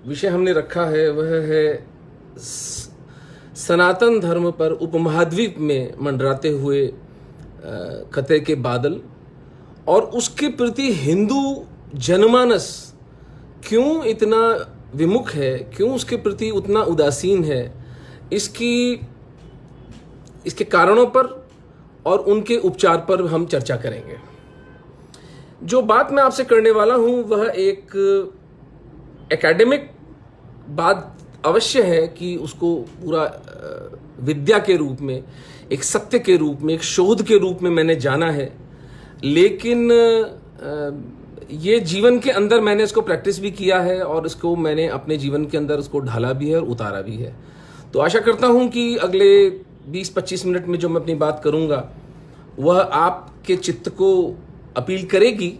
विषय हमने रखा है वह है सनातन धर्म पर उपमहाद्वीप में मंडराते हुए खतरे के बादल और उसके प्रति हिंदू जनमानस क्यों इतना विमुख है, क्यों उसके प्रति उतना उदासीन है, इसके कारणों पर और उनके उपचार पर हम चर्चा करेंगे। जो बात मैं आपसे करने वाला हूं वह एक एकेडमिक बात अवश्य है कि उसको पूरा विद्या के रूप में, एक सत्य के रूप में, एक शोध के रूप में मैंने जाना है, लेकिन ये जीवन के अंदर मैंने इसको प्रैक्टिस भी किया है और इसको मैंने अपने जीवन के अंदर उसको ढाला भी है और उतारा भी है। तो आशा करता हूं कि अगले 20-25 मिनट में जो मैं अपनी बात करूंगा वह आपके चित्त को अपील करेगी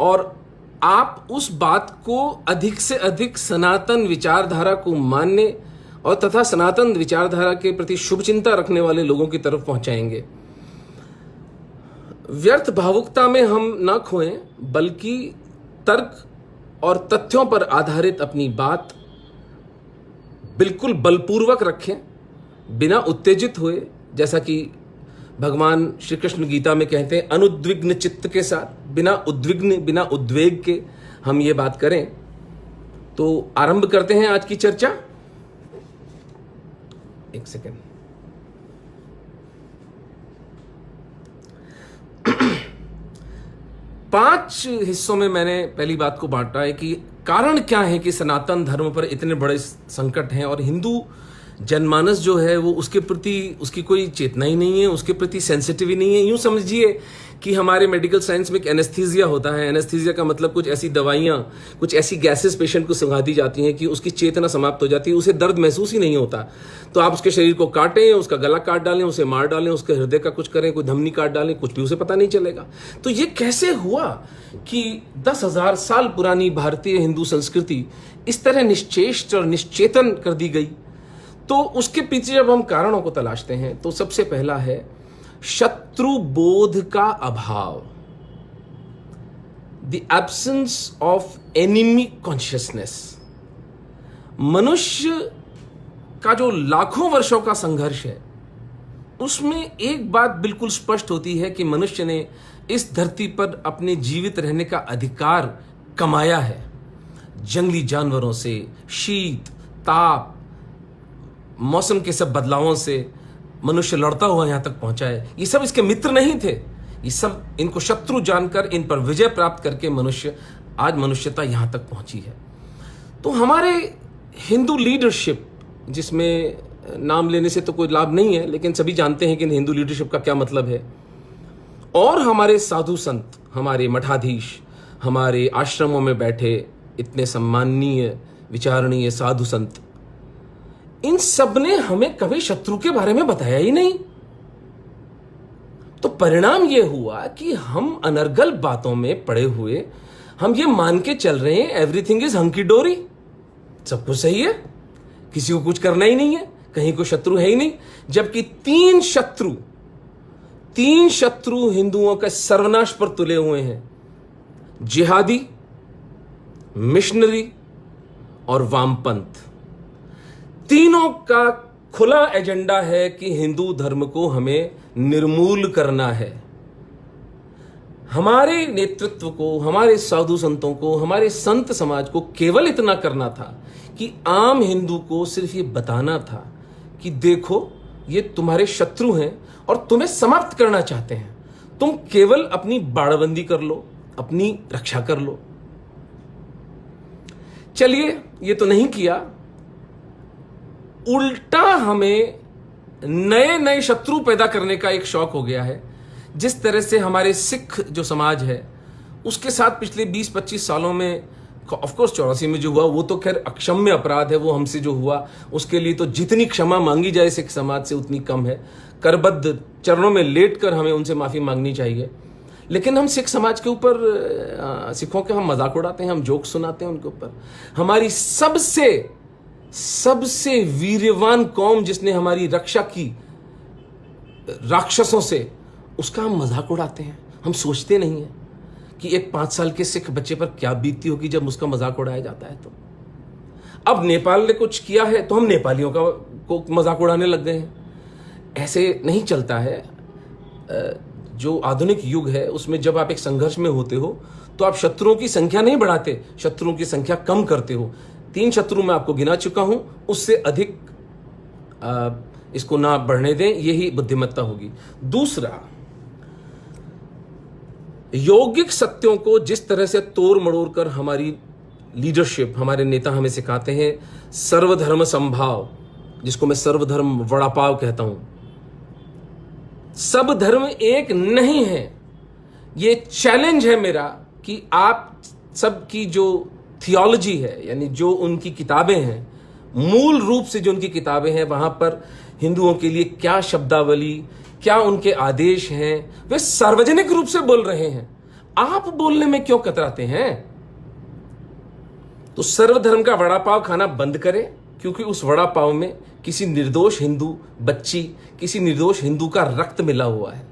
और आप उस बात को अधिक से अधिक सनातन विचारधारा को मानने और तथा सनातन विचारधारा के प्रति शुभ चिंता रखने वाले लोगों की तरफ पहुंचाएंगे। व्यर्थ भावुकता में हम ना खोएं, बल्कि तर्क और तथ्यों पर आधारित अपनी बात बिल्कुल बलपूर्वक रखें, बिना उत्तेजित हुए, जैसा कि भगवान श्री कृष्ण गीता में कहते हैं, अनुद्विग्न चित्त के साथ, बिना उद्विग्न, बिना उद्वेग के हम ये बात करें। तो आरंभ करते हैं आज की चर्चा। एक सेकेंड। पांच हिस्सों में मैंने पहली बात को बांटा है कि कारण क्या है कि सनातन धर्म पर इतने बड़े संकट हैं और हिंदू जनमानस जो है वो उसके प्रति उसकी कोई चेतना ही नहीं है, उसके प्रति सेंसिटिव ही नहीं है। यूं समझिए कि हमारे मेडिकल साइंस में एक एनेस्थीसिया होता है। एनेस्थीसिया का मतलब कुछ ऐसी दवाइयां, कुछ ऐसी गैसेस पेशेंट को सुंघा दी जाती हैं कि उसकी चेतना समाप्त हो जाती है, उसे दर्द महसूस ही नहीं होता। तो आप उसके शरीर को काटें, उसका गला काट डालें, उसे मार डालें, उसके हृदय का कुछ करें, कोई धमनी काट डालें, कुछ भी उसे पता नहीं चलेगा। तो ये कैसे हुआ कि 10,000 साल पुरानी भारतीय हिंदू संस्कृति इस तरह निश्चेष्ट और निश्चेतन कर दी गई? तो उसके पीछे जब हम कारणों को तलाशते हैं तो सबसे पहला है शत्रु बोध का अभाव, the absence of enemy consciousness. मनुष्य का जो लाखों वर्षों का संघर्ष है उसमें एक बात बिल्कुल स्पष्ट होती है कि मनुष्य ने इस धरती पर अपने जीवित रहने का अधिकार कमाया है। जंगली जानवरों से, शीत, ताप, मौसम के सब बदलावों से मनुष्य लड़ता हुआ यहां तक पहुंचा है। ये सब इसके मित्र नहीं थे, ये सब इनको शत्रु जानकर इन पर विजय प्राप्त करके आज मनुष्यता यहां तक पहुंची है। तो हमारे हिंदू लीडरशिप, जिसमें नाम लेने से तो कोई लाभ नहीं है, लेकिन सभी जानते हैं कि हिंदू लीडरशिप का क्या मतलब है, और हमारे साधु संत, हमारे मठाधीश, हमारे आश्रमों में बैठे इतने सम्माननीय विचारणीय साधु संत, इन सब ने हमें कभी शत्रु के बारे में बताया ही नहीं। तो परिणाम यह हुआ कि हम अनर्गल बातों में पड़े हुए हम ये मान के चल रहे हैं एवरीथिंग इज हंकी डोरी, सब कुछ सही है, किसी को कुछ करना ही नहीं है, कहीं कोई शत्रु है ही नहीं। जबकि तीन शत्रु हिंदुओं का सर्वनाश पर तुले हुए हैं, जिहादी, मिशनरी और वामपंथ। तीनों का खुला एजेंडा है कि हिंदू धर्म को हमें निर्मूल करना है। हमारे नेतृत्व को, हमारे साधु संतों को, हमारे संत समाज को केवल इतना करना था कि आम हिंदू को सिर्फ ये बताना था कि देखो ये तुम्हारे शत्रु हैं और तुम्हें समाप्त करना चाहते हैं, तुम केवल अपनी बाड़बंदी कर लो, अपनी रक्षा कर लो। चलिए, ये तो नहीं किया, उल्टा हमें नए नए शत्रु पैदा करने का एक शौक हो गया है। जिस तरह से हमारे सिख जो समाज है उसके साथ पिछले 20-25 सालों में, ऑफकोर्स 84 में जो हुआ वो तो खैर अक्षम्य अपराध है, वो हमसे जो हुआ उसके लिए तो जितनी क्षमा मांगी जाए सिख समाज से उतनी कम है। करबद्ध चरणों में लेटकर हमें उनसे माफी मांगनी चाहिए। लेकिन हम सिख समाज के ऊपर, सिखों के हम मजाक उड़ाते हैं, हम जोक सुनाते हैं उनके ऊपर। हमारी सबसे वीर्यवान कौम जिसने हमारी रक्षा की राक्षसों से, उसका हम मजाक उड़ाते हैं। हम सोचते नहीं हैं कि एक 5 साल के सिख बच्चे पर क्या बीतती होगी जब उसका मजाक उड़ाया जाता है। तो अब नेपाल ने कुछ किया है तो हम नेपालियों को मजाक उड़ाने लग गए हैं। ऐसे नहीं चलता है। जो आधुनिक युग है उसमें जब आप एक संघर्ष में होते हो तो आप शत्रुओं की संख्या नहीं बढ़ाते, शत्रुओं की संख्या कम करते हो। 3 शत्रु मैं आपको गिना चुका हूं, उससे अधिक इसको ना बढ़ने दें, यही बुद्धिमत्ता होगी। दूसरा, यौगिक सत्यों को जिस तरह से तोड़ मड़ोड़ कर हमारी लीडरशिप, हमारे नेता हमें सिखाते हैं, सर्वधर्म संभाव, जिसको मैं सर्वधर्म वड़ा पाव कहता हूं। सब धर्म एक नहीं है। ये चैलेंज है मेरा कि आप सबकी जो थियोलॉजी है, यानी जो उनकी किताबें हैं, मूल रूप से जो उनकी किताबें हैं, वहां पर हिंदुओं के लिए क्या शब्दावली, क्या उनके आदेश हैं, वे सार्वजनिक रूप से बोल रहे हैं। आप बोलने में क्यों कतराते हैं? तो सर्वधर्म का वड़ा पाव खाना बंद करें, क्योंकि उस वड़ा पाव में किसी निर्दोष हिंदू बच्ची, किसी निर्दोष हिंदू का रक्त मिला हुआ है।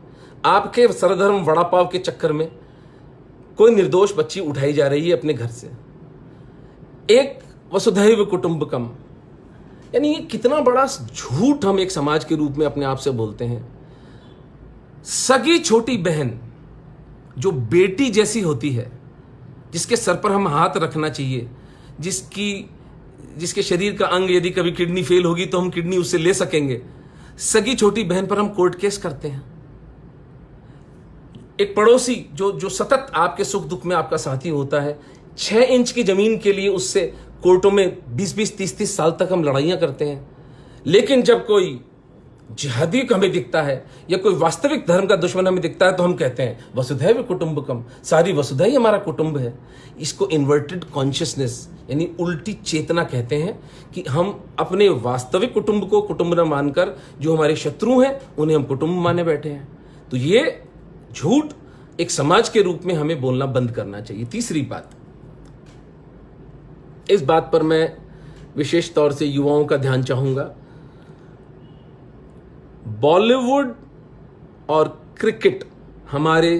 आपके सर्वधर्म वड़ा पाव के चक्कर में कोई निर्दोष बच्ची उठाई जा रही है अपने घर से। एक वसुधैव कुटुंबकम, यानी ये कितना बड़ा झूठ हम एक समाज के रूप में अपने आप से बोलते हैं। सगी छोटी बहन जो बेटी जैसी होती है, जिसके सर पर हम हाथ रखना चाहिए, जिसके शरीर का अंग यदि कभी किडनी फेल होगी तो हम किडनी उससे ले सकेंगे, सगी छोटी बहन पर हम कोर्ट केस करते हैं। एक पड़ोसी जो सतत आपके सुख दुख में आपका साथी होता है, 6 इंच की जमीन के लिए उससे कोर्टों में 20-20, 30-30 साल तक हम लड़ाइयां करते हैं। लेकिन जब कोई जिहादी हमें दिखता है या कोई वास्तविक धर्म का दुश्मन हमें दिखता है तो हम कहते हैं वसुधैव कुटुंबकम, सारी वसुधा ही हमारा कुटुंब है। इसको इन्वर्टेड कॉन्शियसनेस, यानी उल्टी चेतना कहते हैं, कि हम अपने वास्तविक कुटुंब को कुटुंब न मानकर जो हमारे शत्रु हैं उन्हें हम कुटुंब माने बैठे हैं। तो ये झूठ एक समाज के रूप में हमें बोलना बंद करना चाहिए। तीसरी बात, इस बात पर मैं विशेष तौर से युवाओं का ध्यान चाहूंगा। बॉलीवुड और क्रिकेट हमारे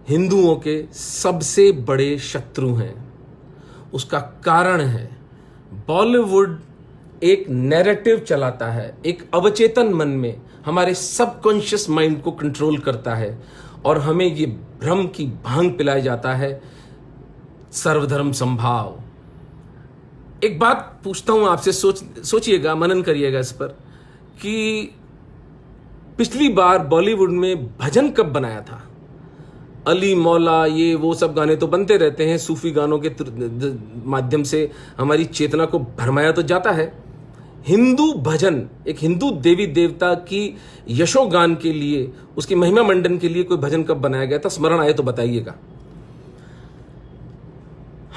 हिंदुओं के सबसे बड़े शत्रु हैं। उसका कारण है, बॉलीवुड एक नैरेटिव चलाता है, एक अवचेतन मन में हमारे सबकॉन्शियस माइंड को कंट्रोल करता है और हमें ये भ्रम की भांग पिलाया जाता है, सर्वधर्म संभाव। एक बात पूछता हूं आपसे, सोचिएगा, मनन करिएगा इस पर, कि पिछली बार बॉलीवुड में भजन कब बनाया था? अली मौला, ये वो सब गाने तो बनते रहते हैं, सूफी गानों के माध्यम से हमारी चेतना को भरमाया तो जाता है। हिंदू भजन, एक हिंदू देवी देवता की यशोगान के लिए, उसकी महिमा मंडन के लिए कोई भजन कब बनाया गया था? स्मरण आए तो बताइएगा।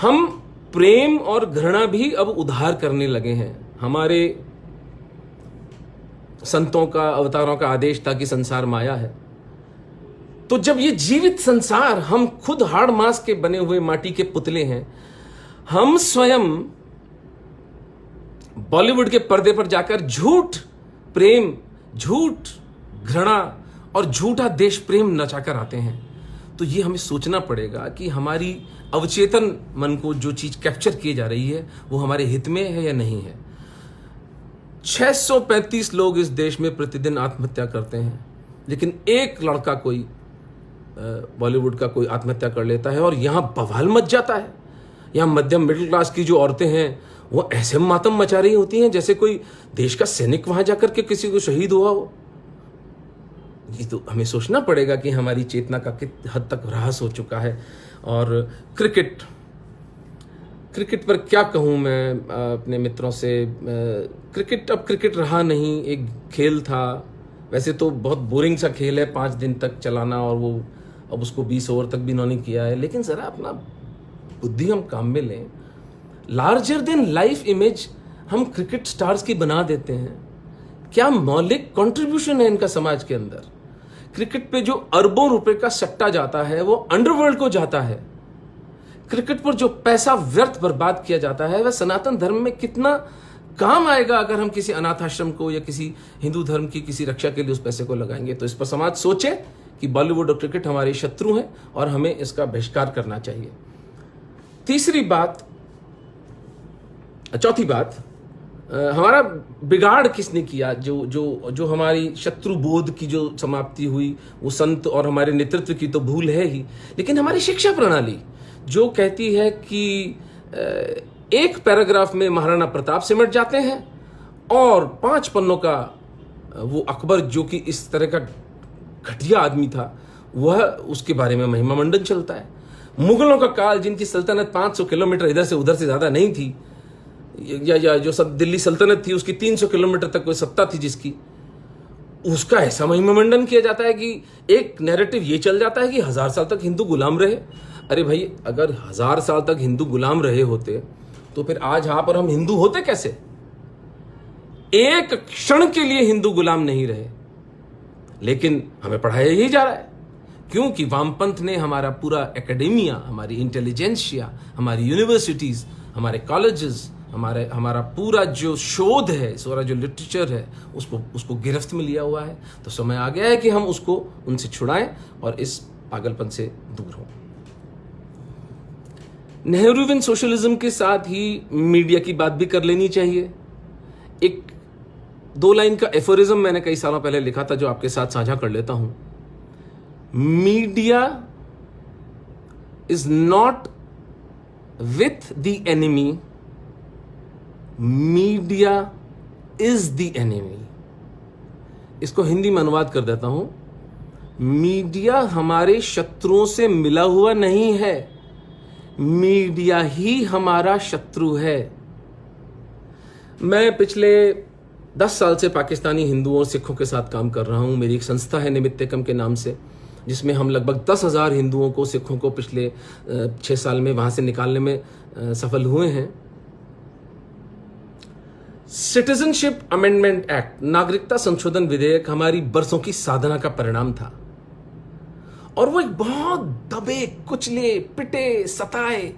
हम प्रेम और घृणा भी अब उधार करने लगे हैं। हमारे संतों का, अवतारों का आदेश था कि संसार माया है। तो जब ये जीवित संसार, हम खुद हाड़ मांस के बने हुए माटी के पुतले हैं, हम स्वयं बॉलीवुड के पर्दे पर जाकर झूठ प्रेम, झूठ घृणा और झूठा देश प्रेम नचाकर आते हैं, तो ये हमें सोचना पड़ेगा कि हमारी अवचेतन मन को जो चीज कैप्चर की जा रही है वो हमारे हित में है या नहीं है। 635 लोग इस देश में प्रतिदिन आत्महत्या करते हैं, लेकिन एक लड़का कोई बॉलीवुड का कोई आत्महत्या कर लेता है और यहां बवाल मच जाता है। यहां मध्यम मिडिल क्लास की जो औरतें हैं वो ऐसे मातम मचा रही होती हैं जैसे कोई देश का सैनिक वहां जाकर के किसी को शहीद हुआ हो। ये तो हमें सोचना पड़ेगा कि हमारी चेतना का कित हद तक ह्रास हो चुका है। और क्रिकेट पर क्या कहूँ मैं अपने मित्रों से, क्रिकेट अब क्रिकेट रहा नहीं, एक खेल था। वैसे तो बहुत बोरिंग सा खेल है, 5 दिन तक चलाना, और वो अब उसको 20 ओवर तक भी इन्होंने किया है। लेकिन ज़रा अपना बुद्धि हम काम में लें। लार्जर देन लाइफ इमेज हम क्रिकेट स्टार्स की बना देते हैं। क्या मौलिक कंट्रीब्यूशन है इनका समाज के अंदर? क्रिकेट पे जो अरबों रुपए का सट्टा जाता है वो अंडरवर्ल्ड को जाता है। क्रिकेट पर जो पैसा व्यर्थ बर्बाद किया जाता है वह सनातन धर्म में कितना काम आएगा अगर हम किसी अनाथ आश्रम को या किसी हिंदू धर्म की किसी रक्षा के लिए उस पैसे को लगाएंगे। तो इस पर समाज सोचे कि बॉलीवुड और क्रिकेट हमारे शत्रु हैं और हमें इसका बहिष्कार करना चाहिए। तीसरी बात, चौथी बात, हमारा बिगाड़ किसने किया? जो जो जो हमारी शत्रु बोध की जो समाप्ति हुई, वो संत और हमारे नेतृत्व की तो भूल है ही, लेकिन हमारी शिक्षा प्रणाली जो कहती है कि एक पैराग्राफ में महाराणा प्रताप सिमट जाते हैं और 5 पन्नों का वो अकबर जो कि इस तरह का घटिया आदमी था, वह उसके बारे में महिमा मंडन चलता है। मुगलों का काल, जिनकी सल्तनत 500 किलोमीटर इधर से उधर से ज्यादा नहीं थी, या जो सब दिल्ली सल्तनत थी उसकी 300 किलोमीटर तक कोई सत्ता थी जिसकी, उसका ऐसा महिमा मंडन किया जाता है कि एक नैरेटिव ये चल जाता है कि 1000 साल तक हिंदू गुलाम रहे। अरे भाई, अगर 1000 साल तक हिंदू गुलाम रहे होते तो फिर आज यहां पर हम हिंदू होते कैसे? एक क्षण के लिए हिंदू गुलाम नहीं रहे, लेकिन हमें पढ़ाया ही जा रहा है क्योंकि वामपंथ ने हमारा पूरा एकेडेमिया, हमारी इंटेलिजेंसिया, हमारी यूनिवर्सिटीज, हमारे कॉलेजेस, हमारा पूरा जो शोध है, सारा जो लिटरेचर है, उसको गिरफ्त में लिया हुआ है। तो समय आ गया है कि हम उसको उनसे छुड़ाएं और इस पागलपन से दूर हों। नेहरूवियन सोशलिज्म के साथ ही मीडिया की बात भी कर लेनी चाहिए। एक 2 लाइन का एफोरिज्म मैंने कई सालों पहले लिखा था जो आपके साथ साझा कर लेता हूं। Media is not with the enemy, media is the enemy. इसको हिंदी में अनुवाद कर देता हूं। मीडिया हमारे शत्रुओं से मिला हुआ नहीं है, मीडिया ही हमारा शत्रु है। मैं पिछले 10 साल से पाकिस्तानी हिंदुओं और सिखों के साथ काम कर रहा हूं। मेरी एक संस्था है निमित्तकम के नाम से, जिसमें हम लगभग 10,000 हिंदुओं को, सिखों को पिछले 6 साल में वहां से निकालने में सफल हुए हैं। सिटीजनशिप अमेंडमेंट एक्ट, नागरिकता संशोधन विधेयक, हमारी बरसों की साधना का परिणाम था और वो एक बहुत दबे, कुचले, पिटे, सताए,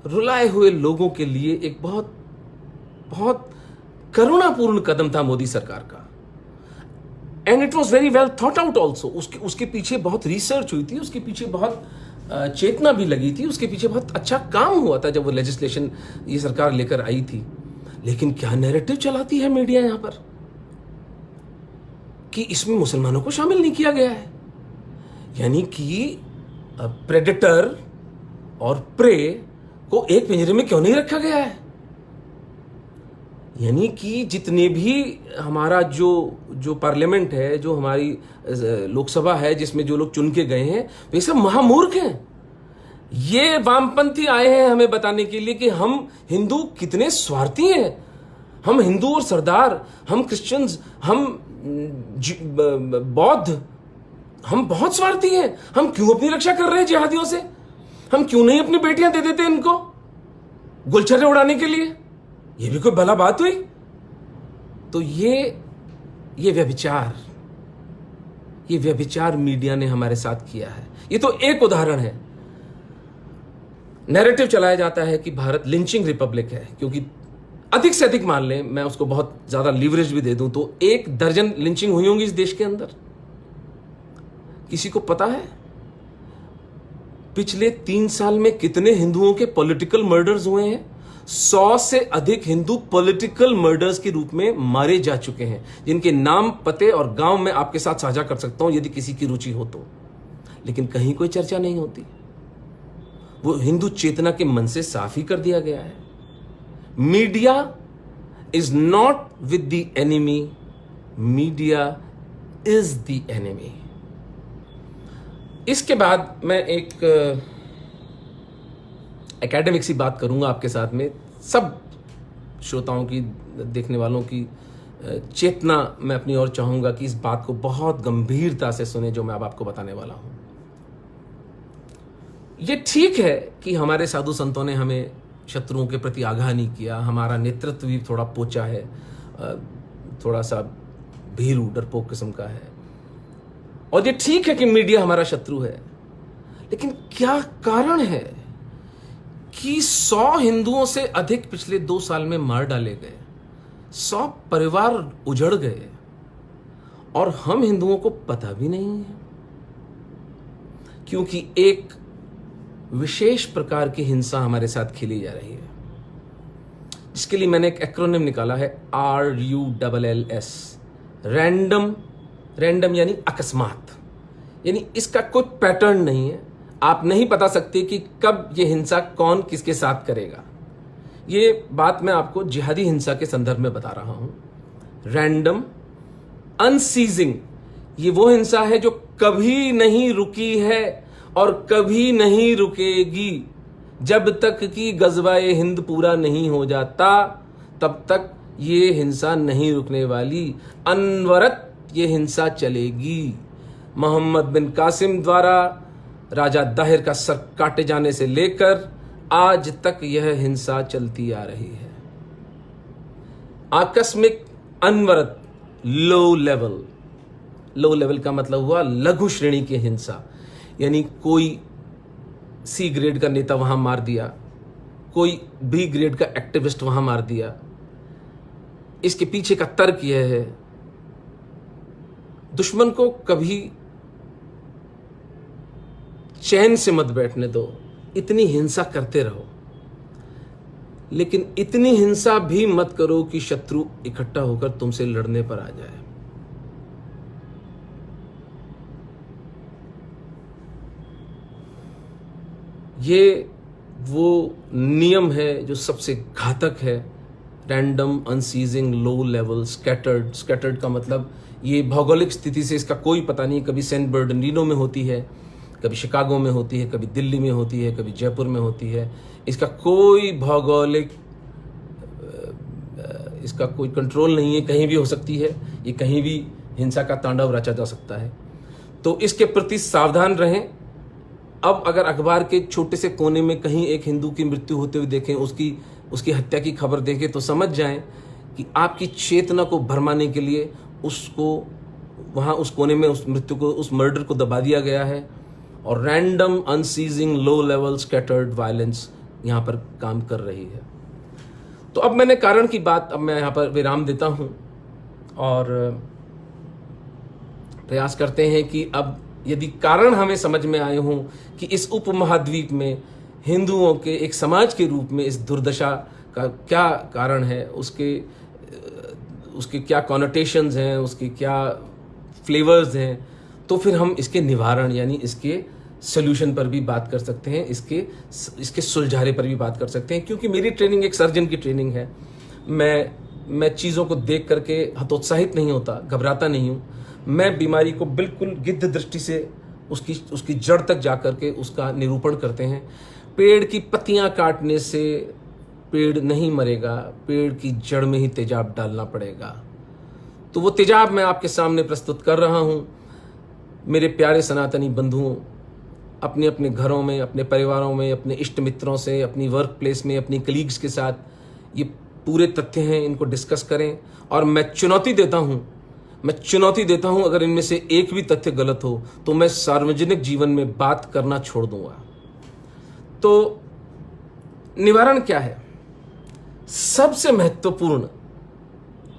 रुलाए हुए लोगों के लिए एक बहुत बहुत करुणापूर्ण कदम था मोदी सरकार का। And it was very well thought out also. उसके पीछे बहुत रिसर्च हुई थी, उसके पीछे बहुत चेतना भी लगी थी, उसके पीछे बहुत अच्छा काम हुआ था जब वो लेजिस्लेशन ये सरकार लेकर आई थी। लेकिन क्या नैरेटिव चलाती है मीडिया यहां पर कि इसमें मुसलमानों को शामिल नहीं किया गया है, यानी कि प्रेडेटर और प्रे को एक पिंजरे में क्यों नहीं रखा गया है। यानी कि जितने भी हमारा जो पार्लियामेंट है, जो हमारी लोकसभा है, जिसमें जो लोग चुन के गए हैं, वे सब महामूर्ख हैं। ये वामपंथी आए हैं हमें बताने के लिए कि हम हिंदू कितने स्वार्थी हैं। हम हिंदू और सरदार, हम क्रिश्चियंस, हम बौद्ध, हम बहुत स्वार्थी हैं। हम क्यों अपनी रक्षा कर रहे हैं जिहादियों से? हम क्यों नहीं अपनी बेटियां दे देते इनको गुलछर्रे उड़ाने के लिए? ये भी कोई भला बात हुई? तो ये व्यभिचार मीडिया ने हमारे साथ किया है। ये तो एक उदाहरण है। नैरेटिव चलाया जाता है कि भारत लिंचिंग रिपब्लिक है, क्योंकि अधिक से अधिक मान लें, मैं उसको बहुत ज्यादा लीवरेज भी दे दूं तो 1 दर्जन लिंचिंग हुई होंगी इस देश के अंदर। किसी को पता है पिछले 3 साल में कितने हिंदुओं के पॉलिटिकल मर्डर्स हुए हैं? 100 से अधिक हिंदू पॉलिटिकल मर्डर्स के रूप में मारे जा चुके हैं, जिनके नाम, पते और गांव में आपके साथ साझा कर सकता हूं यदि किसी की रुचि हो तो। लेकिन कहीं कोई चर्चा नहीं होती। वो हिंदू चेतना के मन से साफ ही कर दिया गया है। Media is not with the enemy, media is the enemy. इसके बाद मैं एक एकेडमिक सी बात करूंगा आपके साथ में। सब श्रोताओं की, देखने वालों की चेतना मैं अपनी ओर चाहूंगा कि इस बात को बहुत गंभीरता से सुने जो मैं अब आपको बताने वाला हूं। ये ठीक है कि हमारे साधु संतों ने हमें शत्रुओं के प्रति आगाह नहीं किया, हमारा नेतृत्व भी थोड़ा पोचा है, थोड़ा सा भीरू, डरपोक किस्म का है, और ये ठीक है कि मीडिया हमारा शत्रु है। लेकिन क्या कारण है कि 100 हिंदुओं से अधिक पिछले 2 साल में मार डाले गए, 100 परिवार उजड़ गए और हम हिंदुओं को पता भी नहीं है? क्योंकि एक विशेष प्रकार की हिंसा हमारे साथ खेली जा रही है, इसके लिए मैंने एक एक्रोनिम निकाला है, RULLS, रैंडम। रैंडम यानी अकस्मात, यानी इसका कोई पैटर्न नहीं है। आप नहीं बता सकते कि कब ये हिंसा कौन किसके साथ करेगा। ये बात मैं आपको जिहादी हिंसा के संदर्भ में बता रहा हूं। रैंडम, अनसीजिंग, ये वो हिंसा है जो कभी नहीं रुकी है और कभी नहीं रुकेगी। जब तक कि गज़वाए हिंद पूरा नहीं हो जाता तब तक ये हिंसा नहीं रुकने वाली। अनवरत ये हिंसा चलेगी। मोहम्मद बिन कासिम द्वारा राजा दाहिर का सर काटे जाने से लेकर आज तक यह हिंसा चलती आ रही है। आकस्मिक, अनवरत, लो लेवल। लो लेवल का मतलब हुआ लघु श्रेणी की हिंसा, यानी कोई C ग्रेड का नेता वहां मार दिया, कोई B ग्रेड का एक्टिविस्ट वहां मार दिया। इसके पीछे का तर्क यह है, दुश्मन को कभी चैन से मत बैठने दो, इतनी हिंसा करते रहो, लेकिन इतनी हिंसा भी मत करो कि शत्रु इकट्ठा होकर तुमसे लड़ने पर आ जाए। ये वो नियम है जो सबसे घातक है। Random, unceasing, low level, scattered. Scattered का मतलब ये भौगोलिक स्थिति से इसका कोई पता नहीं, कभी सैन बर्नार्डिनो में होती है, कभी शिकागो में होती है, कभी दिल्ली में होती है, कभी जयपुर में होती है। इसका कोई भौगोलिक इसका कोई कंट्रोल नहीं है, कहीं भी हो सकती है। ये कहीं भी हिंसा का तांडव रचा जा सकता है। तो इसके प्रति सावधान रहें। अब अगर अखबार के छोटे से कोने में कहीं एक हिंदू की मृत्यु होते हुए देखें, उसकी हत्या की खबर देखें, तो समझ जाएं कि आपकी चेतना को भरमाने के लिए उसको वहाँ उस कोने में उस मृत्यु को, उस मर्डर को दबा दिया गया है। और random, unceasing, low level, scattered violence यहाँ पर काम कर रही है। तो अब मैंने कारण की बात, अब मैं यहाँ पर विराम देता हूँ और प्रयास करते हैं कि अब यदि कारण हमें समझ में आए हों कि इस उपमहाद्वीप में हिंदुओं के एक समाज के रूप में इस दुर्दशा का क्या कारण है, उसके क्या कॉनोटेशंस हैं, उसके क्या फ्लेवर्स हैं, तो फिर हम इसके निवारण यानी इसके सोल्यूशन पर भी बात कर सकते हैं, इसके सुलझाने पर भी बात कर सकते हैं। क्योंकि मेरी ट्रेनिंग एक सर्जन की ट्रेनिंग है। मैं चीज़ों को देख करके हतोत्साहित नहीं होता, घबराता नहीं हूँ। मैं बीमारी को बिल्कुल गिद्ध दृष्टि से उसकी जड़ तक जा करके उसका निरूपण करते हैं। पेड़ की पत्तियां काटने से पेड़ नहीं मरेगा, पेड़ की जड़ में ही तेजाब डालना पड़ेगा। तो वो तेजाब मैं आपके सामने प्रस्तुत कर रहा हूँ। मेरे प्यारे सनातनी बंधुओं, अपने अपने घरों में, अपने परिवारों में, अपने इष्ट मित्रों से, अपनी वर्क प्लेस में, अपनी कलीग्स के साथ ये पूरे तथ्य हैं, इनको डिस्कस करें। और मैं चुनौती देता हूं अगर इनमें से एक भी तथ्य गलत हो तो मैं सार्वजनिक जीवन में बात करना छोड़ दूंगा। तो निवारण क्या है? सबसे महत्वपूर्ण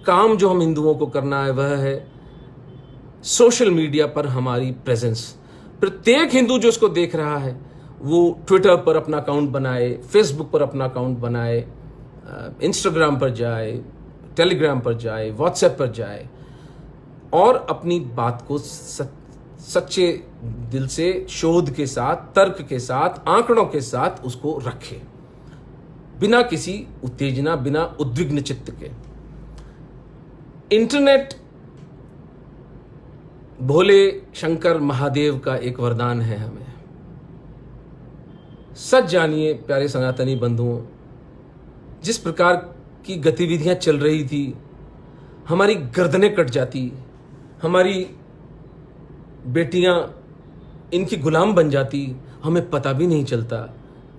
काम जो हम हिंदुओं को करना है वह है सोशल मीडिया पर हमारी प्रेजेंस। प्रत्येक हिंदू जो इसको देख रहा है वो ट्विटर पर अपना अकाउंट बनाए, फेसबुक पर अपना अकाउंट बनाए, इंस्टाग्राम पर जाए, टेलीग्राम पर जाए, व्हाट्सएप पर जाए और अपनी बात को सच्चे दिल से, शोध के साथ, तर्क के साथ, आंकड़ों के साथ उसको रखे, बिना किसी उत्तेजना, बिना उद्विग्न चित्त के। इंटरनेट भोले शंकर महादेव का एक वरदान है हमें। सच जानिए प्यारे सनातनी बंधुओं, जिस प्रकार की गतिविधियां चल रही थी, हमारी गर्दनें कट जाती, हमारी बेटियां इनकी गुलाम बन जाती, हमें पता भी नहीं चलता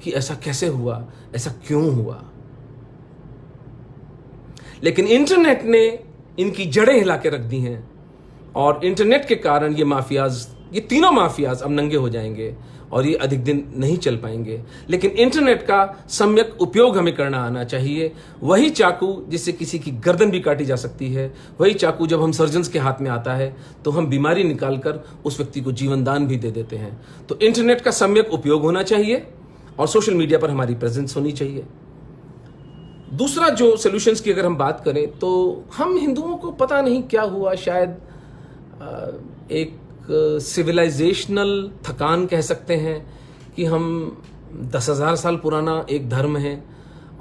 कि ऐसा कैसे हुआ, ऐसा क्यों हुआ। लेकिन इंटरनेट ने इनकी जड़ें हिला के रख दी हैं और इंटरनेट के कारण ये तीनों माफियाज अब नंगे हो जाएंगे और ये अधिक दिन नहीं चल पाएंगे। लेकिन इंटरनेट का सम्यक उपयोग हमें करना आना चाहिए। वही चाकू जिससे किसी की गर्दन भी काटी जा सकती है, वही चाकू जब हम सर्जन्स के हाथ में आता है तो हम बीमारी निकालकर उस व्यक्ति को जीवन दान भी दे देते हैं। तो इंटरनेट का सम्यक उपयोग होना चाहिए और सोशल मीडिया पर हमारी प्रेजेंस होनी चाहिए। दूसरा जो सॉल्यूशंस की अगर हम बात करें तो हम हिंदुओं को पता नहीं क्या हुआ, शायद एक सिविलाइजेशनल थकान कह सकते हैं कि हम 10,000 साल पुराना एक धर्म है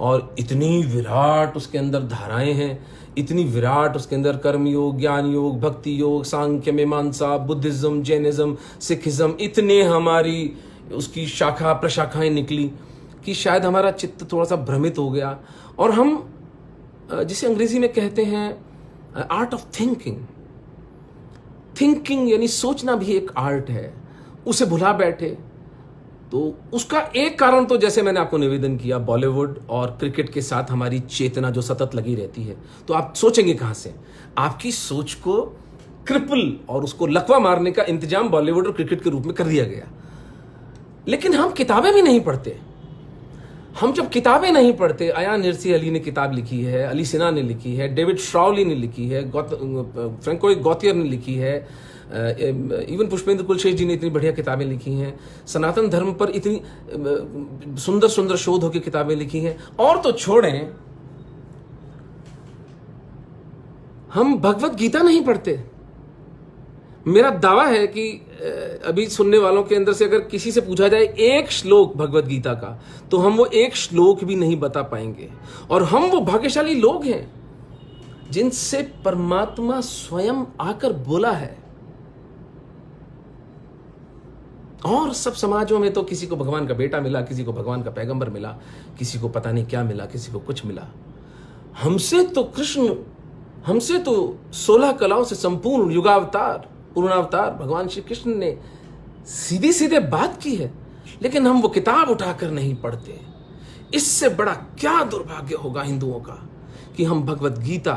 और इतनी विराट उसके अंदर धाराएं हैं, इतनी विराट उसके अंदर कर्म योग, ज्ञान योग, भक्ति योग, सांख्य, मीमांसा, बुद्धिज्म, जैनिज्म, सिखिज्म, इतने हमारी उसकी शाखा प्रशाखाएं निकली कि शायद हमारा चित्त थोड़ा सा भ्रमित हो गया और हम जिसे अंग्रेजी में कहते हैं आर्ट ऑफ थिंकिंग यानी सोचना भी एक आर्ट है, उसे भुला बैठे। तो उसका एक कारण तो जैसे मैंने आपको निवेदन किया, बॉलीवुड और क्रिकेट के साथ हमारी चेतना जो सतत लगी रहती है। तो आप सोचेंगे कहां से? आपकी सोच को क्रिपल और उसको लकवा मारने का इंतजाम बॉलीवुड और क्रिकेट के रूप में कर दिया गया। लेकिन हम किताबें भी नहीं पढ़ते। हम जब किताबें नहीं पढ़ते, अयान हिर्सी अली ने किताब लिखी है, अली सिन्हा ने लिखी है, डेविड श्राउली ने लिखी है, फ्रैंको गौतियर ने लिखी है, इवन पुष्पेंद्र कुलशेख जी ने इतनी बढ़िया किताबें लिखी हैं, सनातन धर्म पर इतनी सुंदर सुंदर शोधों की किताबें लिखी हैं। और तो छोड़ें, हम भगवत गीता नहीं पढ़ते। मेरा दावा है कि अभी सुनने वालों के अंदर से अगर किसी से पूछा जाए एक श्लोक भगवत गीता का, तो हम वो एक श्लोक भी नहीं बता पाएंगे। और हम वो भाग्यशाली लोग हैं जिनसे परमात्मा स्वयं आकर बोला है। और सब समाजों में तो किसी को भगवान का बेटा मिला, किसी को भगवान का पैगंबर मिला, किसी को पता नहीं क्या मिला, किसी को कुछ मिला। हमसे तो 16 कलाओं से संपूर्ण युगावतार, पूर्णावतार भगवान श्री कृष्ण ने सीधे सीधे बात की है, लेकिन हम वो किताब उठाकर नहीं पढ़ते। इससे बड़ा क्या दुर्भाग्य होगा हिंदुओं का कि हम भगवत गीता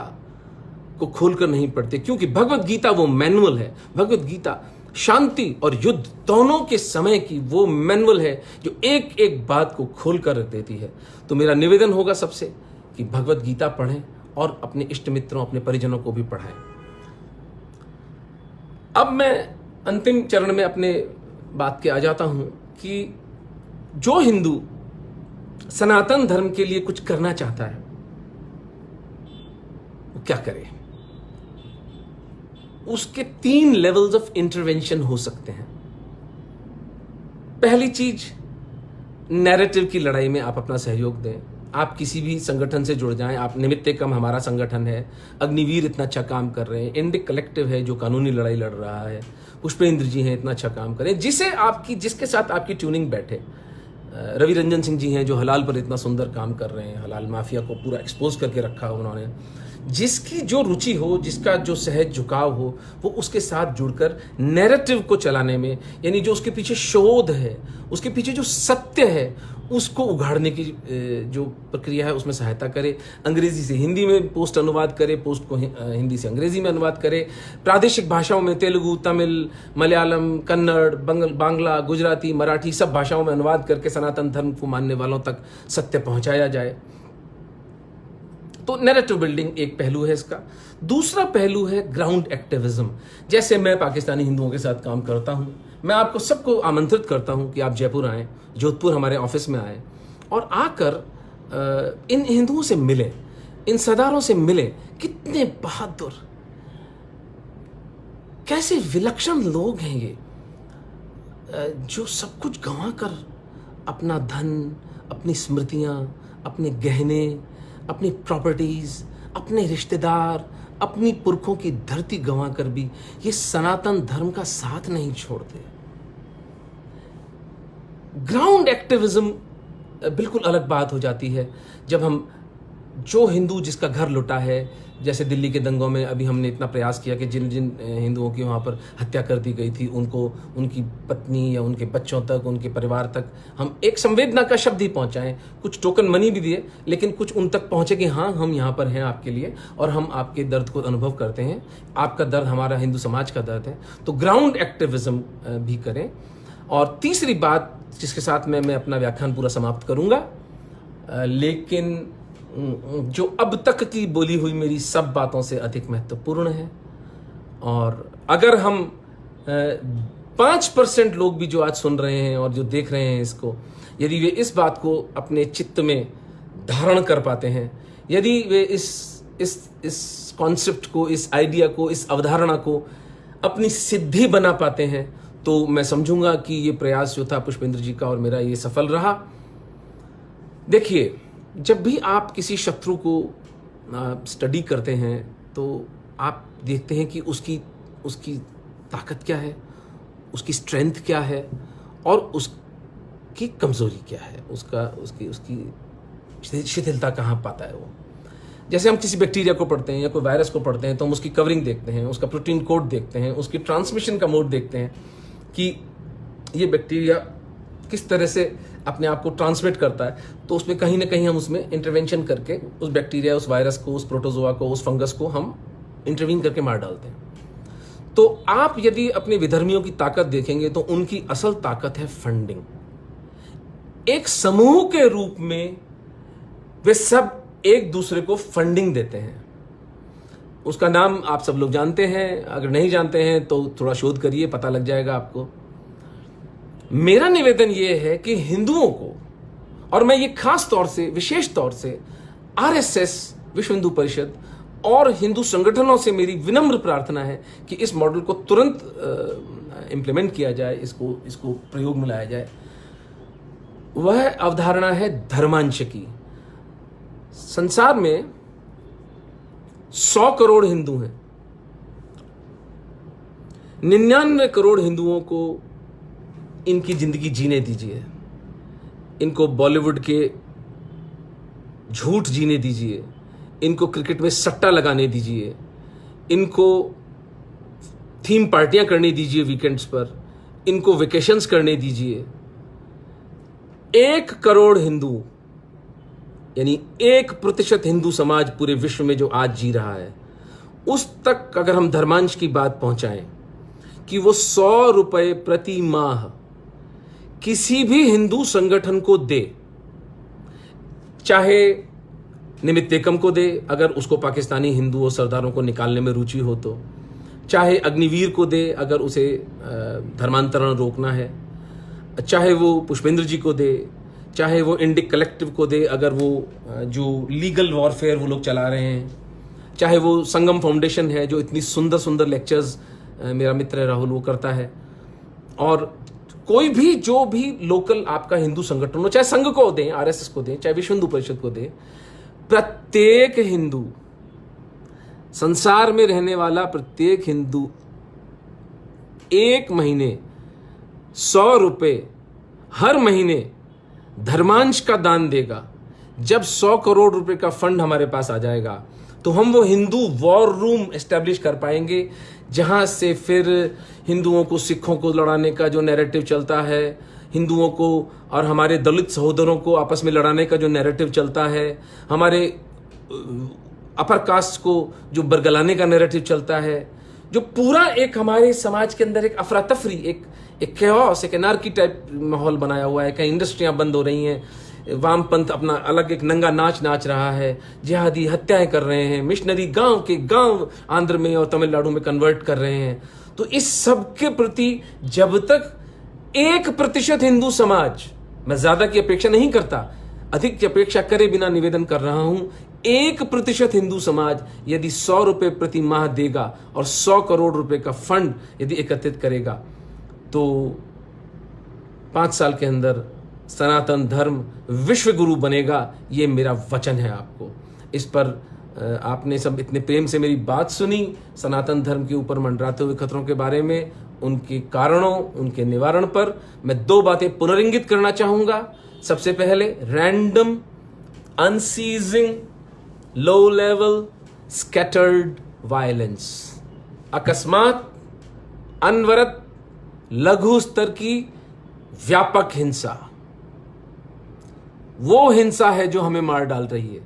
को खोलकर नहीं पढ़ते, क्योंकि भगवत गीता वो मैनुअल है। भगवत गीता शांति और युद्ध दोनों के समय की वो मैनुअल है जो एक एक बात को खोलकर रख देती है। तो मेरा निवेदन होगा सबसे कि भगवत गीता पढ़ें और अपने इष्ट मित्रों, अपने परिजनों को भी पढ़ाएं। अब मैं अंतिम चरण में अपने बात के आ जाता हूं कि जो हिंदू सनातन धर्म के लिए कुछ करना चाहता है वो क्या करे। उसके 3 लेवल्स ऑफ इंटरवेंशन हो सकते हैं। पहली चीज, नैरेटिव की लड़ाई में आप अपना सहयोग दें। आप किसी भी संगठन से जुड़ जाएं। आप निमित्ते कम हमारा संगठन है, अग्निवीर इतना अच्छा काम कर रहे हैं, इंडिक कलेक्टिव है जो कानूनी लड़ाई लड़ रहा है, पुष्पेंद्र जी हैं इतना अच्छा काम करें, जिसके साथ आपकी ट्यूनिंग बैठे। रवि रंजन सिंह जी हैं जो हलाल पर इतना सुंदर काम कर रहे हैं, हलाल माफिया को पूरा एक्सपोज करके रखा उन्होंने। जिसकी जो रुचि हो, जिसका जो सहज झुकाव हो, वो उसके साथ जुड़कर नैरेटिव को चलाने में, यानी जो उसके पीछे शोध है, उसके पीछे जो सत्य है, उसको उघाड़ने की जो प्रक्रिया है उसमें सहायता करे। अंग्रेजी से हिंदी में पोस्ट अनुवाद करे, पोस्ट को हिंदी से अंग्रेजी में अनुवाद करे, प्रादेशिक भाषाओं में तेलुगु, तमिल, मलयालम, कन्नड़, बांग्ला, गुजराती, मराठी सब भाषाओं में अनुवाद करके सनातन धर्म को मानने वालों तक सत्य पहुंचाया जाए। तो नैरेटिव बिल्डिंग एक पहलू है इसका। दूसरा पहलू है ग्राउंड एक्टिविज्म। जैसे मैं पाकिस्तानी हिंदुओं के साथ काम करता हूं, मैं आपको सबको आमंत्रित करता हूं कि आप जयपुर आएं, जोधपुर हमारे ऑफिस में आएं और आकर इन हिंदुओं से मिलें, इन सरदारों से मिलें। कितने बहादुर, कैसे विलक्षण लोग हैं ये, जो सब कुछ गंवाकर अपना धन, अपनी स्मृतियां, अपने गहने, अपनी प्रॉपर्टीज, अपने रिश्तेदार, अपनी पुरखों की धरती गंवाकर भी ये सनातन धर्म का साथ नहीं छोड़ते। ग्राउंड एक्टिविज्म बिल्कुल अलग बात हो जाती है जब हम, जो हिंदू जिसका घर लुटा है, जैसे दिल्ली के दंगों में अभी हमने इतना प्रयास किया कि जिन जिन हिंदुओं की वहाँ पर हत्या कर दी गई थी, उनको उनकी पत्नी या उनके बच्चों तक, उनके परिवार तक हम एक संवेदना का शब्द ही पहुँचाएं। कुछ टोकन मनी भी दिए, लेकिन कुछ उन तक पहुँचे कि हाँ, हम यहाँ पर हैं आपके लिए और हम आपके दर्द को अनुभव करते हैं, आपका दर्द हमारा हिंदू समाज का दर्द है। तो ग्राउंड एक्टिविज्म भी करें। और तीसरी बात जिसके साथ मैं अपना व्याख्यान पूरा समाप्त करूँगा, लेकिन जो अब तक की बोली हुई मेरी सब बातों से अधिक महत्वपूर्ण है, और अगर हम 5% लोग भी जो आज सुन रहे हैं और जो देख रहे हैं इसको, यदि वे इस बात को अपने चित्त में धारण कर पाते हैं, यदि वे इस कॉन्सेप्ट को, इस आइडिया को, इस अवधारणा को अपनी सिद्धि बना पाते हैं, तो मैं समझूंगा कि ये प्रयास जो था पुष्पेंद्र जी का और मेरा, ये सफल रहा। देखिए, जब भी आप किसी शत्रु को स्टडी करते हैं तो आप देखते हैं कि उसकी ताकत क्या है, उसकी स्ट्रेंथ क्या है और उसकी कमजोरी क्या है, उसकी शिथिलता कहाँ पाता है वो। जैसे हम किसी बैक्टीरिया को पढ़ते हैं या कोई वायरस को पढ़ते हैं तो हम उसकी कवरिंग देखते हैं, उसका प्रोटीन कोड देखते हैं, उसकी ट्रांसमिशन का मोड देखते हैं कि ये बैक्टीरिया किस तरह से अपने आप को ट्रांसमिट करता है। तो उसमें कहीं ना कहीं हम उसमें इंटरवेंशन करके उस बैक्टीरिया, उस वायरस को, उस प्रोटोजोआ को, उस फंगस को हम इंटरवीन करके मार डालते हैं। तो आप यदि अपने विधर्मियों की ताकत देखेंगे तो उनकी असल ताकत है फंडिंग। एक समूह के रूप में वे सब एक दूसरे को फंडिंग देते हैं। उसका नाम आप सब लोग जानते हैं, अगर नहीं जानते हैं तो थोड़ा शोध करिए, पता लग जाएगा आपको। मेरा निवेदन यह है कि हिंदुओं को, और मैं ये खास तौर से, विशेष तौर से आरएसएस, विश्व हिंदू परिषद और हिंदू संगठनों से मेरी विनम्र प्रार्थना है कि इस मॉडल को तुरंत इंप्लीमेंट किया जाए, इसको प्रयोग में लाया जाए। वह अवधारणा है धर्मांश की। संसार में 100 करोड़ हिंदू हैं। 99 करोड़ हिंदुओं को इनकी जिंदगी जीने दीजिए, इनको बॉलीवुड के झूठ जीने दीजिए, इनको क्रिकेट में सट्टा लगाने दीजिए, इनको थीम पार्टियां करने दीजिए वीकेंड्स पर, इनको वेकेशंस करने दीजिए। 1 करोड़ हिंदू, यानी 1% हिंदू समाज पूरे विश्व में जो आज जी रहा है, उस तक अगर हम धर्मांश की बात पहुंचाएं कि वो 100 रुपए प्रति माह किसी भी हिंदू संगठन को दे, चाहे निमित्त एकम को दे अगर उसको पाकिस्तानी हिंदुओं सरदारों को निकालने में रुचि हो तो, चाहे अग्निवीर को दे अगर उसे धर्मांतरण रोकना है, चाहे वो पुष्पेंद्र जी को दे, चाहे वो इंडिक कलेक्टिव को दे अगर वो जो लीगल वॉरफेयर वो लोग चला रहे हैं, चाहे वो संगम फाउंडेशन है जो इतनी सुंदर सुंदर लेक्चर्स मेरा मित्र राहुल वो करता है, और कोई भी जो भी लोकल आपका हिंदू संगठन हो, चाहे संघ को दें, आरएसएस को दें, चाहे विश्व हिंदू परिषद को दें, प्रत्येक हिंदू, संसार में रहने वाला प्रत्येक हिंदू 1 महीने 100 रुपए हर महीने धर्मांश का दान देगा। जब 100 करोड़ रुपए का फंड हमारे पास आ जाएगा तो हम वो हिंदू वॉर रूम एस्टेब्लिश कर पाएंगे, जहां से फिर हिंदुओं को सिखों को लड़ाने का जो नैरेटिव चलता है, हिंदुओं को और हमारे दलित सहोदरों को आपस में लड़ाने का जो नैरेटिव चलता है, हमारे अपर कास्ट को जो बरगलाने का नैरेटिव चलता है, जो पूरा एक हमारे समाज के अंदर एक अफरा तफरी, एक कैओस, एक एनार्की टाइप माहौल बनाया हुआ है। कहीं इंडस्ट्रियां बंद हो रही हैं, वामपंथ अपना अलग एक नंगा नाच नाच रहा है, जिहादी हत्याएं कर रहे हैं, मिशनरी गांव के गांव आंध्र में और तमिलनाडु में कन्वर्ट कर रहे हैं। तो इस सब के प्रति जब तक 1% हिंदू समाज, मैं ज्यादा की अपेक्षा नहीं करता, अधिक की अपेक्षा करे बिना निवेदन कर रहा हूं, 1% हिंदू समाज यदि 100 रुपए प्रति माह देगा और 100 करोड़ रुपए का फंड यदि एकत्रित करेगा तो 5 साल के अंदर सनातन धर्म विश्व गुरु बनेगा। ये मेरा वचन है आपको। इस पर आपने सब इतने प्रेम से मेरी बात सुनी, सनातन धर्म के ऊपर मंडराते हुए खतरों के बारे में, उनके कारणों, उनके निवारण पर मैं 2 बातें पुनर्इंगित करना चाहूंगा। सबसे पहले, random, unceasing, low level, scattered violence, अकस्मात, अनवरत, लघु स्तर की व्यापक हिंसा, वो हिंसा है जो हमें मार डाल रही है।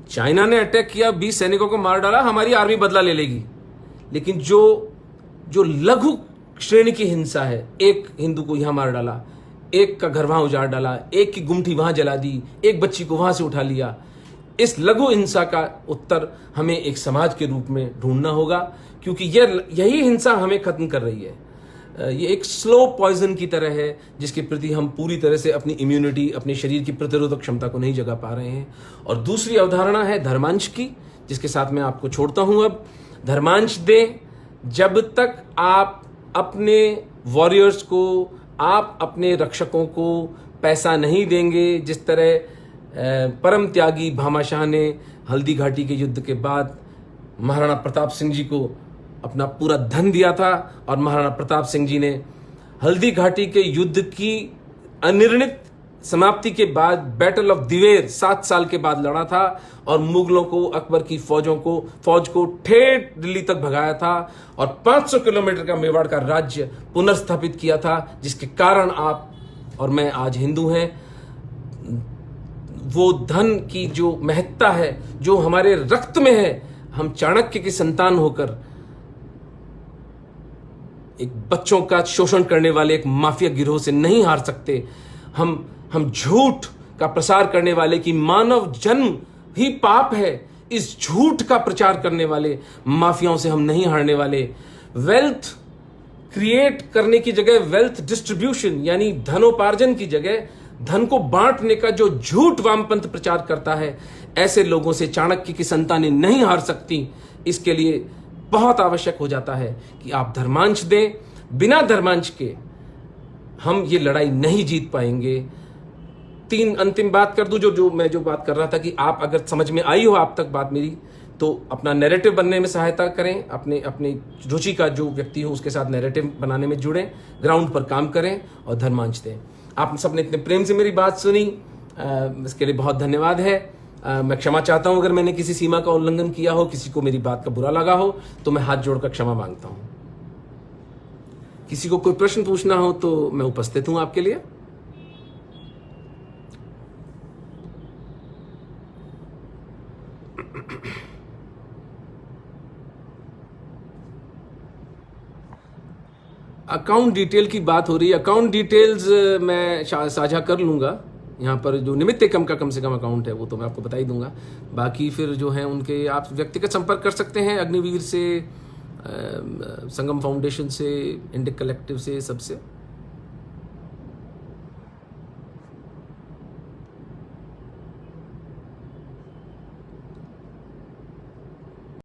चाइना ने अटैक किया, 20 सैनिकों को मार डाला, हमारी आर्मी बदला ले लेगी। लेकिन जो लघु श्रेणी की हिंसा है, एक हिंदू को यहां मार डाला, एक का घर वहां उजाड़ डाला, एक की गुमठी वहां जला दी, एक बच्ची को वहां से उठा लिया, इस लघु हिंसा का उत्तर हमें एक समाज के रूप में ढूंढना होगा, क्योंकि यही हिंसा हमें खत्म कर रही है। ये एक स्लो पॉइजन की तरह है जिसके प्रति हम पूरी तरह से अपनी इम्यूनिटी, अपने शरीर की प्रतिरोधक क्षमता को नहीं जगा पा रहे हैं। और दूसरी अवधारणा है धर्मांश की, जिसके साथ मैं आपको छोड़ता हूं। अब धर्मांश दें, जब तक आप अपने वॉरियर्स को, आप अपने रक्षकों को पैसा नहीं देंगे, जिस तरह परम त्यागी भामाशाह ने हल्दी घाटी के युद्ध के बाद महाराणा प्रताप सिंह जी को अपना पूरा धन दिया था, और महाराणा प्रताप सिंह जी ने हल्दी घाटी के युद्ध की अनिर्णित समाप्ति के बाद बैटल ऑफ दिवेर 7 साल के बाद लड़ा था, और मुगलों को, अकबर की फौज को ठेठ दिल्ली तक भगाया था, और 500 किलोमीटर का मेवाड़ का राज्य पुनर्स्थापित किया था, जिसके कारण आप और मैं आज हिंदू हैं। वो धन की जो महत्ता है, जो हमारे रक्त में है, हम चाणक्य की संतान होकर एक बच्चों का शोषण करने वाले एक माफिया गिरोह से नहीं हार सकते। हम झूठ का प्रसार करने वाले कि मानव जन्म ही पाप है, इस झूठ का प्रचार करने वाले माफियाओं से हम नहीं हारने वाले। वेल्थ क्रिएट करने की जगह वेल्थ डिस्ट्रीब्यूशन यानी धनोपार्जन की जगह धन को बांटने का जो झूठ वामपंथ प्रचार करता है, ऐसे लोगों से चाणक्य की संतानें नहीं हार सकती। इसके लिए बहुत आवश्यक हो जाता है कि आप धर्मांश दें। बिना धर्मांश के हम ये लड़ाई नहीं जीत पाएंगे। 3 अंतिम बात कर दूं, जो मैं बात कर रहा था कि आप अगर समझ में आई हो आप तक बात मेरी, तो अपना नैरेटिव बनने में सहायता करें। अपने रुचि का जो व्यक्ति हो उसके साथ नैरेटिव बनाने में जुड़ें, ग्राउंड पर काम करें और धर्मांश दें। आप सबने इतने प्रेम से मेरी बात सुनी, इसके लिए बहुत धन्यवाद है। मैं क्षमा चाहता हूं अगर मैंने किसी सीमा का उल्लंघन किया हो, किसी को मेरी बात का बुरा लगा हो, तो मैं हाथ जोड़कर क्षमा मांगता हूं। किसी को कोई प्रश्न पूछना हो तो मैं उपस्थित हूं आपके लिए। अकाउंट डिटेल की बात हो रही है। अकाउंट डिटेल्स मैं साझा कर लूंगा। यहाँ पर जो निमित्त एकम का कम से कम अकाउंट है वो तो मैं आपको बता ही दूंगा। बाकी फिर जो है उनके आप व्यक्तिगत संपर्क कर सकते हैं, अग्निवीर से, संगम फाउंडेशन से, इंडिक कलेक्टिव से, सबसे।